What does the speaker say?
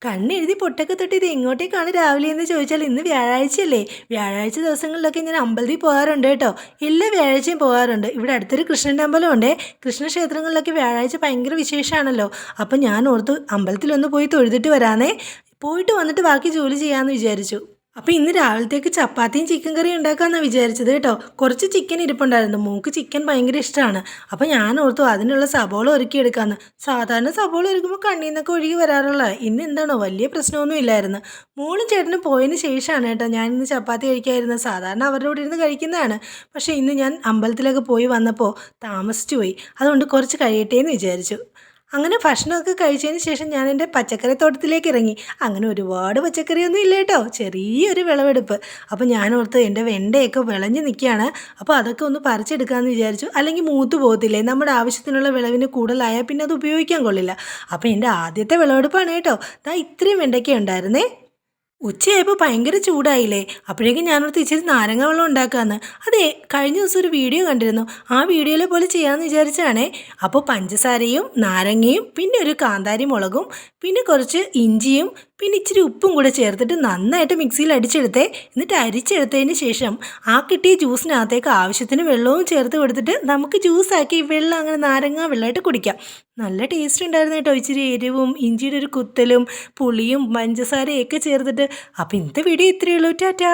കണ്ണെഴുതി പൊട്ടൊക്കെ തൊട്ട് ഇത് എങ്ങോട്ടേക്കാണ് രാവിലെ എന്ന് ചോദിച്ചാൽ ഇന്ന് വ്യാഴാഴ്ചയല്ലേ. വ്യാഴാഴ്ച ദിവസങ്ങളിലൊക്കെ ഞാൻ അമ്പലത്തിൽ പോകാറുണ്ട് കേട്ടോ. എല്ലാ വ്യാഴാഴ്ചയും പോകാറുണ്ട്. ഇവിടെ അടുത്തൊരു കൃഷ്ണൻ്റെ അമ്പലമുണ്ടേ. കൃഷ്ണക്ഷേത്രങ്ങളിലൊക്കെ വ്യാഴാഴ്ച ഭയങ്കര വിശേഷമാണല്ലോ. അപ്പം ഞാൻ ഓർത്ത് അമ്പലത്തിലൊന്ന് പോയി തൊഴുതിട്ട് വരാനേ. പോയിട്ട് വന്നിട്ട് ബാക്കി ജോലി ചെയ്യാമെന്ന് വിചാരിച്ചു. അപ്പോൾ ഇന്ന് രാവിലത്തേക്ക് ചപ്പാത്തിയും ചിക്കൻ കറിയും ഉണ്ടാക്കാമെന്നാണ് വിചാരിച്ചത് കേട്ടോ. കുറച്ച് ചിക്കൻ ഇരിപ്പുണ്ടായിരുന്നു. മോൾക്ക് ചിക്കൻ ഭയങ്കര ഇഷ്ടമാണ്. അപ്പോൾ ഞാൻ ഓർത്തു അതിനുള്ള സബോള ഒരുക്കിയെടുക്കാമെന്ന്. സാധാരണ സബോള ഒരുക്കുമ്പോൾ കണ്ണിൽ നിന്നൊക്കെ ഒഴുകി വരാറുള്ള ഇന്ന് എന്താണോ വലിയ പ്രശ്നമൊന്നും ഇല്ലായിരുന്നു. മോളും ചേട്ടനും പോയതിന് ശേഷമാണ് കേട്ടോ ഞാൻ ഇന്ന് ചപ്പാത്തി കഴിക്കാതിരുന്നത്. സാധാരണ അവരുടെ കൂടെ ഇരുന്ന് കഴിക്കുന്നതാണ്. പക്ഷേ ഇന്ന് ഞാൻ അമ്പലത്തിലൊക്കെ പോയി വന്നപ്പോൾ താമസിച്ചു പോയി. അതുകൊണ്ട് കുറച്ച് കഴിയട്ടെ എന്ന് വിചാരിച്ചു. അങ്ങനെ ഭക്ഷണമൊക്കെ കഴിച്ചതിന് ശേഷം ഞാൻ എൻ്റെ പച്ചക്കറിത്തോട്ടത്തിലേക്ക് ഇറങ്ങി. അങ്ങനെ ഒരുപാട് പച്ചക്കറിയൊന്നും ഇല്ല കേട്ടോ, ചെറിയൊരു വിളവെടുപ്പ്. അപ്പോൾ ഞാൻ ഓർത്ത് എൻ്റെ വെണ്ടയൊക്കെ വിളഞ്ഞ് നിൽക്കുകയാണ്. അപ്പോൾ അതൊക്കെ ഒന്ന് പറിച്ചെടുക്കാമെന്ന് വിചാരിച്ചു. അല്ലെങ്കിൽ മൂത്ത് പോകത്തില്ലേ, നമ്മുടെ ആവശ്യത്തിനുള്ള വിളവിന് കൂടുതലായാൽ പിന്നെ അത് ഉപയോഗിക്കാൻ കൊള്ളില്ല. അപ്പോൾ എൻ്റെ ആദ്യത്തെ വിളവെടുപ്പാണ് കേട്ടോ. ദാ ഇത്രയും വെണ്ടയ്ക്ക ഉണ്ടായിരുന്നേ. ഉച്ചയായപ്പോൾ ഭയങ്കര ചൂടായില്ലേ. അപ്പോഴേക്കും ഞാനോർത്ത് ഇച്ചിരി നാരങ്ങ വെള്ളം ഉണ്ടാക്കാമെന്ന്. അതെ, കഴിഞ്ഞ ദിവസം ഒരു വീഡിയോ കണ്ടിരുന്നു. ആ വീഡിയോയിലെ പോലെ ചെയ്യാമെന്ന് വിചാരിച്ചാണേ. അപ്പോൾ പഞ്ചസാരയും നാരങ്ങയും പിന്നെ ഒരു കാന്താരി മുളകും പിന്നെ കുറച്ച് ഇഞ്ചിയും പിന്നെ ഇച്ചിരി ഉപ്പും കൂടെ ചേർത്തിട്ട് നന്നായിട്ട് മിക്സിയിൽ അടിച്ചെടുത്തേ. എന്നിട്ട് അരിച്ചെടുത്തതിന് ശേഷം ആ കിട്ടിയ ജ്യൂസിനകത്തേക്ക് ആവശ്യത്തിന് വെള്ളവും ചേർത്ത് കൊടുത്തിട്ട് നമുക്ക് ജ്യൂസാക്കി വെള്ളം അങ്ങനെ നാരങ്ങ വെള്ളമായിട്ട് കുടിക്കാം. നല്ല ടേസ്റ്റ് ഉണ്ടായിരുന്നു കേട്ടോ. ഇച്ചിരി എരിവും ഇഞ്ചിയുടെ ഒരു കുത്തലും പുളിയും പഞ്ചസാരയൊക്കെ ചേർത്തിട്ട്. അപ്പോൾ ഇന്നത്തെ വീഡിയോ ഇത്രയേ ഉള്ളൂ. ടാറ്റാ.